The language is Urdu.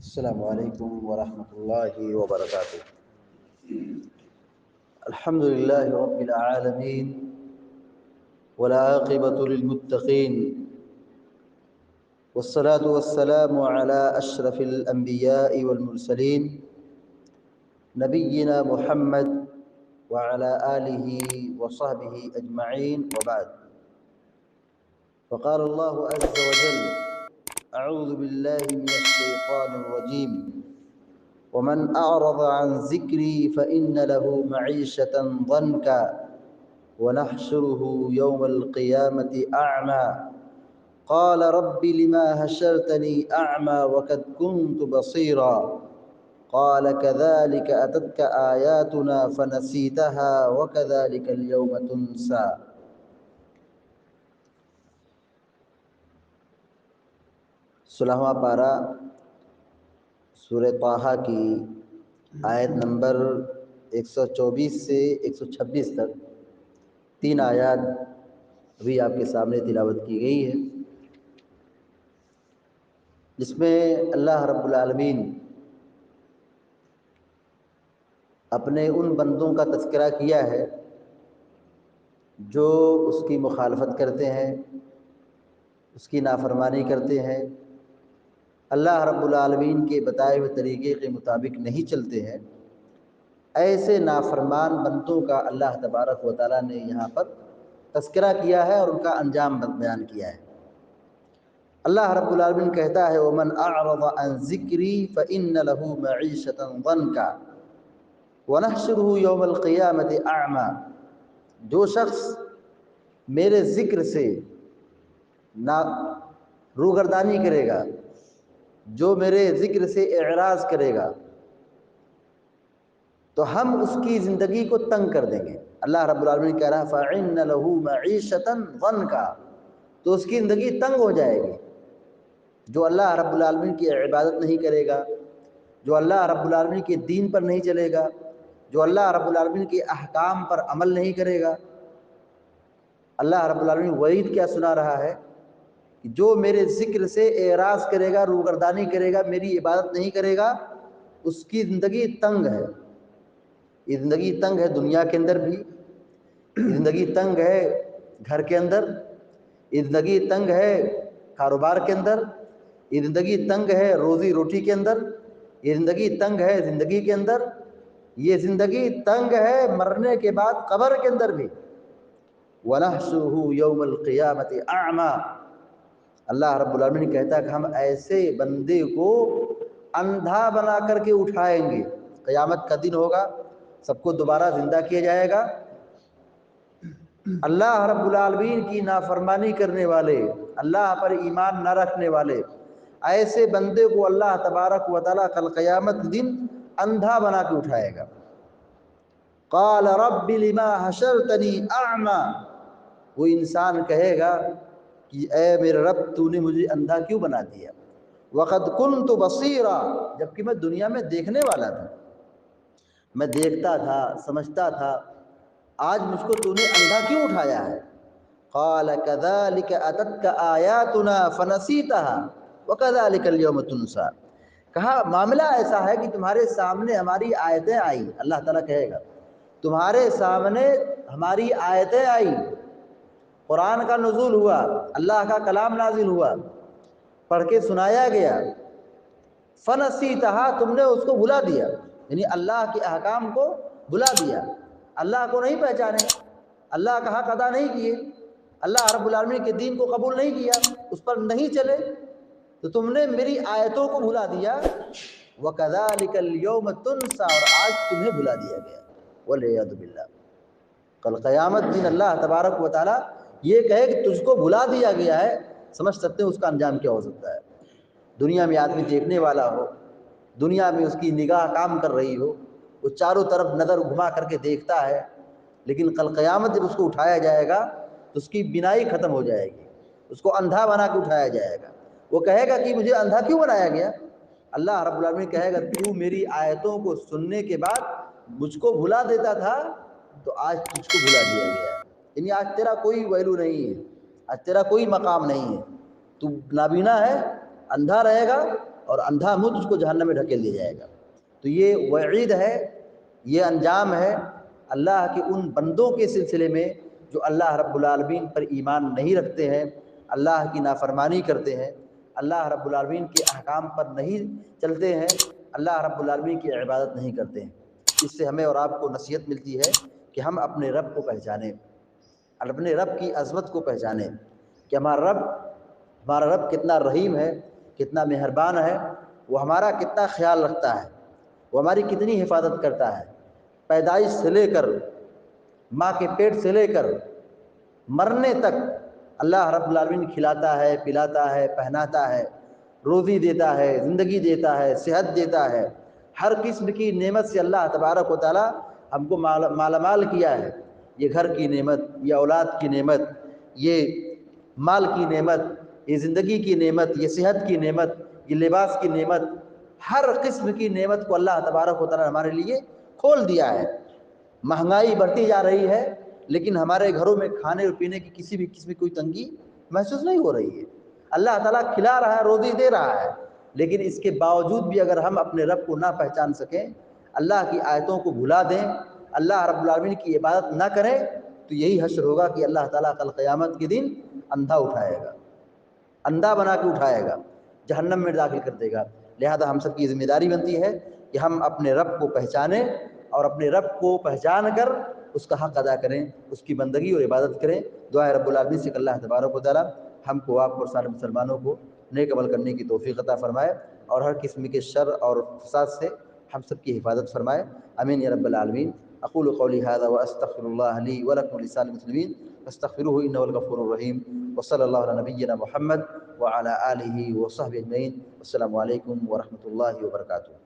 السلام علیکم ورحمۃ اللہ وبرکاتہ۔ الحمد للہ رب العالمین والعاقبۃ للمتقین والصلاة والسلام علی اشرف الانبیاء والمرسلین نبینا محمد وعلی آلہ وصحبہ اجمعین وبعد۔ فقال اللہ عز وجل: اعوذ باللہ من الشیطان الرجیم ومن اعرض عن ذکری فإن له معیشة ضنکا ونحشره يوم القيامة أعمى قال رب لما حشرتني أعمى وقد كنت بصيرا قال كذلك أتتك آياتنا فنسيتها وكذلك اليوم تنسى۔ 16واں پارہ سورہ طٰہٰ کی آیت نمبر 124 سے 126 تک 3 آیات ابھی آپ کے سامنے تلاوت کی گئی ہے، جس میں اللہ رب العالمین اپنے ان بندوں کا تذکرہ کیا ہے جو اس کی مخالفت کرتے ہیں، اس کی نافرمانی کرتے ہیں، اللہ رب العالمین کے بتائے ہوئے طریقے کے مطابق نہیں چلتے ہیں۔ ایسے نافرمان بندوں کا اللہ تبارک و تعالیٰ نے یہاں پر تذکرہ کیا ہے اور ان کا انجام بیان کیا ہے۔ اللہ رب العالمین کہتا ہے: وَمَنْ أَعْرَضَ عَنْ ذِكْرِي فَإِنَّ لَهُ مَعِيشَةً ضَنْكًا وَنَحْشُرُهُ يَوْمَ الْقِيَامَةِ أَعْمَى، جو شخص میرے ذکر سے روگردانی کرے گا، جو میرے ذکر سے اعراض کرے گا، تو ہم اس کی زندگی کو تنگ کر دیں گے۔ اللہ رب العالمین کہہ رہا ہے فَإِنَّ لَهُ مَعِيشَةً ضَنْكًا، تو اس کی زندگی تنگ ہو جائے گی۔ جو اللہ رب العالمین کی عبادت نہیں کرے گا، جو اللہ رب العالمین کے دین پر نہیں چلے گا، جو اللہ رب العالمین کے احکام پر عمل نہیں کرے گا، اللہ رب العالمین وعید کیا سنا رہا ہے کہ جو میرے ذکر سے اعراض کرے گا، روگردانی کرے گا، میری عبادت نہیں کرے گا، اس کی زندگی تنگ ہے۔ یہ زندگی تنگ ہے دنیا کے اندر بھی، یہ زندگی تنگ ہے گھر کے اندر، یہ زندگی تنگ ہے کاروبار کے اندر، یہ زندگی تنگ ہے روزی روٹی کے اندر، یہ زندگی تنگ ہے زندگی کے اندر، یہ زندگی تنگ ہے مرنے کے بعد قبر کے اندر بھی۔ وَنَحْشُرُهُ يَوْمَ الْقِيَامَةِ أَعْمَى، اللہ رب العالمین کہتا ہے کہ ہم ایسے بندے کو اندھا بنا کر کے اٹھائیں گے۔ قیامت کا دن ہوگا، سب کو دوبارہ زندہ کیا جائے گا۔ اللہ رب العالمین کی نافرمانی کرنے والے، اللہ پر ایمان نہ رکھنے والے ایسے بندے کو اللہ تبارک و تعالیٰ کل قیامت دن اندھا بنا کے اٹھائے گا۔ قال رب لما حشرتنی اعمی، وہ انسان کہے گا کہ اے میرے رب تو نے مجھے اندھا کیوں بنا دیا؟ وقد كنت بصیرا، جبکہ میں دنیا میں دیکھنے والا تھا، میں دیکھتا تھا، سمجھتا تھا، آج مجھ کو تو نے اندھا کیوں اٹھایا ہے؟ قال كذلك اتتك آیاتنا فنسیتها وكذلك اليوم تنسى، کہا معاملہ ایسا ہے کہ تمہارے سامنے ہماری آیتیں آئی، اللہ تعالیٰ کہے گا تمہارے سامنے ہماری آیتیں آئی، قرآن کا نزول ہوا، اللہ کا کلام نازل ہوا، پڑھ کے سنایا گیا، فنسیتها، تم نے اس کو بھلا دیا، یعنی اللہ کے احکام کو بھلا دیا، اللہ کو نہیں پہچانے، اللہ کا حق ادا نہیں کیے، اللہ رب العالمین کے دین کو قبول نہیں کیا، اس پر نہیں چلے، تو تم نے میری آیتوں کو بھلا دیا۔ وَكَذَلِكَ الْيَوْمَ تُنْسَى، اور آج تمہیں بھلا دیا گیا، وَالْعِيَاذُ بِاللَّہ۔ کل قیامت دن اللہ تبارک و تعالیٰ یہ کہے کہ تجھ کو بھلا دیا گیا ہے، سمجھ سکتے ہیں اس کا انجام کیا ہو سکتا ہے۔ دنیا میں آدمی دیکھنے والا ہو، دنیا میں اس کی نگاہ کام کر رہی ہو، وہ چاروں طرف نظر گھما کر کے دیکھتا ہے، لیکن کل قیامت جب اس کو اٹھایا جائے گا تو اس کی بینائی ختم ہو جائے گی، اس کو اندھا بنا کے اٹھایا جائے گا۔ وہ کہے گا کہ مجھے اندھا کیوں بنایا گیا؟ اللہ رب العالمین کہے گا تو میری آیتوں کو سننے کے بعد مجھ کو بھلا دیتا تھا، تو آج تجھ کو بھلا دیا گیا ہے، یعنی آج تیرا کوئی ویلو نہیں ہے، آج تیرا کوئی مقام نہیں ہے، تو نابینا ہے، اندھا رہے گا اور اندھا مجھ اس کو جہنم میں ڈھکیل دیا جائے گا۔ تو یہ وعید ہے، یہ انجام ہے اللہ کے ان بندوں کے سلسلے میں جو اللہ رب العالمین پر ایمان نہیں رکھتے ہیں، اللہ کی نافرمانی کرتے ہیں، اللہ رب العالمین کے احکام پر نہیں چلتے ہیں، اللہ رب العالمین کی عبادت نہیں کرتے ہیں۔ اس سے ہمیں اور آپ کو نصیحت ملتی ہے کہ ہم اپنے رب کو پہچانیں، اپنے رب کی عظمت کو پہچانیں کہ ہمارا رب کتنا رحیم ہے، کتنا مہربان ہے، وہ ہمارا کتنا خیال رکھتا ہے، وہ ہماری کتنی حفاظت کرتا ہے، پیدائش سے لے کر، ماں کے پیٹ سے لے کر مرنے تک اللہ رب العالمین کھلاتا ہے، پلاتا ہے، پہناتا ہے، روزی دیتا ہے، زندگی دیتا ہے، صحت دیتا ہے، ہر قسم کی نعمت سے اللہ تبارک و تعالی ہم کو مالا مال کیا ہے۔ یہ گھر کی نعمت، یہ اولاد کی نعمت، یہ مال کی نعمت، یہ زندگی کی نعمت، یہ صحت کی نعمت، یہ لباس کی نعمت، ہر قسم کی نعمت کو اللہ تبارک و تعالی ہمارے لیے کھول دیا ہے۔ مہنگائی بڑھتی جا رہی ہے، لیکن ہمارے گھروں میں کھانے اور پینے کی کسی بھی قسم کی کوئی تنگی محسوس نہیں ہو رہی ہے۔ اللہ تعالیٰ کھلا رہا ہے، روزی دے رہا ہے، لیکن اس کے باوجود بھی اگر ہم اپنے رب کو نہ پہچان سکیں، اللہ کی آیتوں کو بھلا دیں، اللہ رب العالمین کی عبادت نہ کریں، تو یہی حشر ہوگا کہ اللہ تعالیٰ کل قیامت کے دن اندھا اٹھائے گا، اندھا بنا کے اٹھائے گا، جہنم میں داخل کر دے گا۔ لہذا ہم سب کی ذمہ داری بنتی ہے کہ ہم اپنے رب کو پہچانیں اور اپنے رب کو پہچان کر اس کا حق ادا کریں، اس کی بندگی اور عبادت کریں۔ دعائے رب العالمین سے کہ اللہ تبارک و تعالی ہم کو، آپ کو اور سارے مسلمانوں کو نیک عمل کرنے کی توفیق عطا فرمائے اور ہر قسم کے شر اور فساد سے ہم سب کی حفاظت فرمائے، آمین یا رب العالمین۔ اقول قولی هذا واستغفر الله لي ولكم ولسائر المسلمين فاستغفروه انه هو الغفور الرحيم، وصلى الله على نبينا محمد وعلى اله وصحبه اجمعين، والسلام علیکم ورحمۃ اللہ وبرکاتہ۔